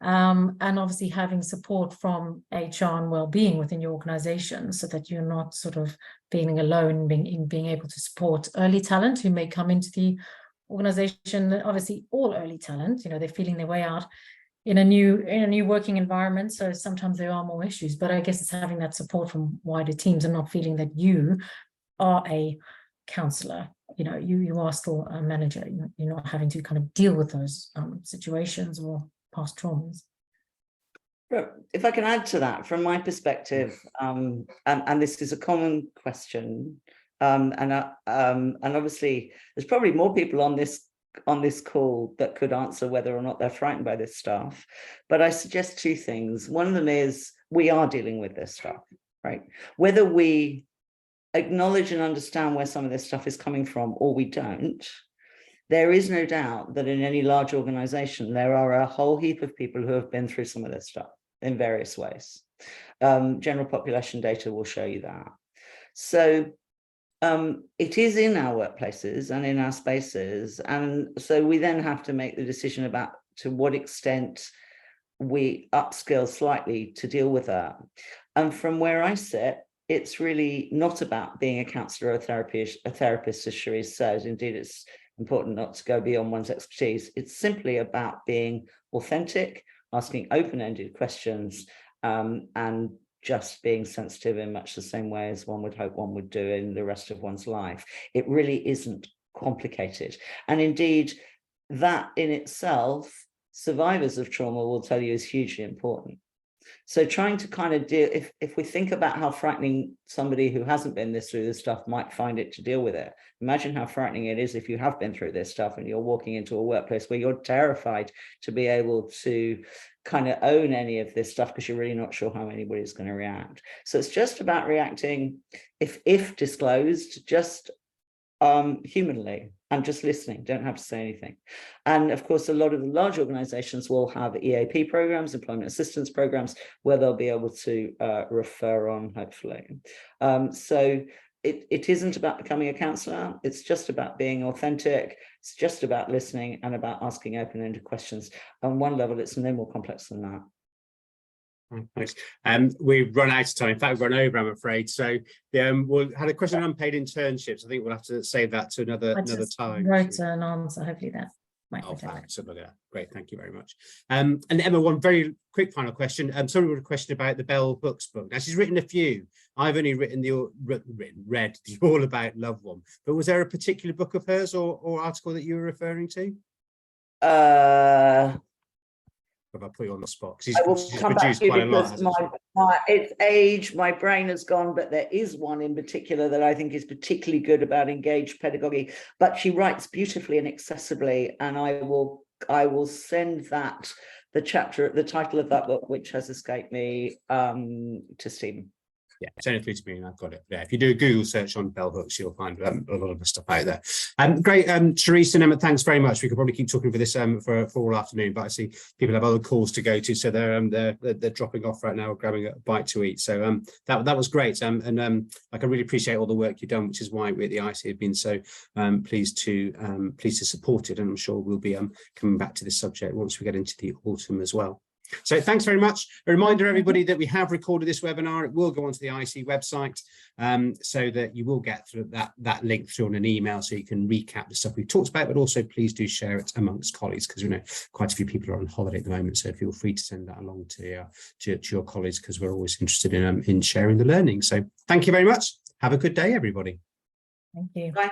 And obviously having support from HR and well-being within your organization so that you're not sort of feeling alone, being able to support early talent who may come into the organization. Obviously all early talent, they're feeling their way out in a new working environment. So sometimes there are more issues, but I guess it's having that support from wider teams and not feeling that you are a counselor. You are still a manager. You're not having to kind of deal with those situations or past traumas. If I can add to that, from my perspective, and this is a common question, and obviously there's probably more people on this call that could answer whether or not they're frightened by this stuff. But I suggest two things. One of them is we are dealing with this stuff, right? Whether we acknowledge and understand where some of this stuff is coming from or we don't, there is no doubt that in any large organization, there are a whole heap of people who have been through some of this stuff in various ways. General population data will show you that. So it is in our workplaces and in our spaces. And so we then have to make the decision about to what extent we upskill slightly to deal with that. And from where I sit, it's really not about being a counsellor or a therapist, as Cherise said. Indeed, it's important not to go beyond one's expertise. It's simply about being authentic, asking open-ended questions, and just being sensitive in much the same way as one would hope one would do in the rest of one's life. It really isn't complicated. And indeed, that in itself, survivors of trauma will tell you is hugely important. So trying to kind of deal, if we think about how frightening somebody who hasn't been through this stuff might find it to deal with it, imagine how frightening it is if you have been through this stuff and you're walking into a workplace where you're terrified to be able to kind of own any of this stuff because you're really not sure how anybody's going to react. So it's just about reacting, if disclosed, just humanly and just listening, don't have to say anything. And of course, a lot of the large organizations will have EAP programs, employment assistance programs, where they'll be able to refer on, hopefully. So it isn't about becoming a counselor, it's just about being authentic, it's just about listening and about asking open-ended questions. On one level, it's no more complex than that. Thanks. We've run out of time. In fact, we've run over, I'm afraid. So we'll had a question on unpaid internships. I think we'll have to save that to another time. Wrote an answer. Hopefully that might be thanks. Great, thank you very much. And Emma, one very quick final question. Somebody would have a question about the Bell Books book. Now she's written a few. I've only read the All About Love one. But was there a particular book of hers or article that you were referring to? If I put you on the spot, because she's produced quite a lot. It's age, my brain has gone, but there is one in particular that I think is particularly good about engaged pedagogy. But she writes beautifully and accessibly, and I will send that the title of that book, which has escaped me, to Stephen. Yeah, send it through to me and I've got it. Yeah, if you do a Google search on bell hooks, you'll find a lot of the stuff out there. Great, Cherise and Emma, thanks very much. We could probably keep talking for this for all afternoon, but I see people have other calls to go to, so they're dropping off right now, grabbing a bite to eat. So that was great, and I can really appreciate all the work you've done, which is why we at the ISE have been so pleased to support it, and I'm sure we'll be coming back to this subject once we get into the autumn as well. So thanks very much. A reminder, everybody, that we have recorded this webinar. It will go onto the ISE website, so that you will get through that link through on an email, so you can recap the stuff we've talked about, but also please do share it amongst colleagues, because we know quite a few people are on holiday at the moment, so feel free to send that along to your colleagues, because we're always interested in sharing the learning. So thank you very much. Have a good day, everybody. Thank you. Bye.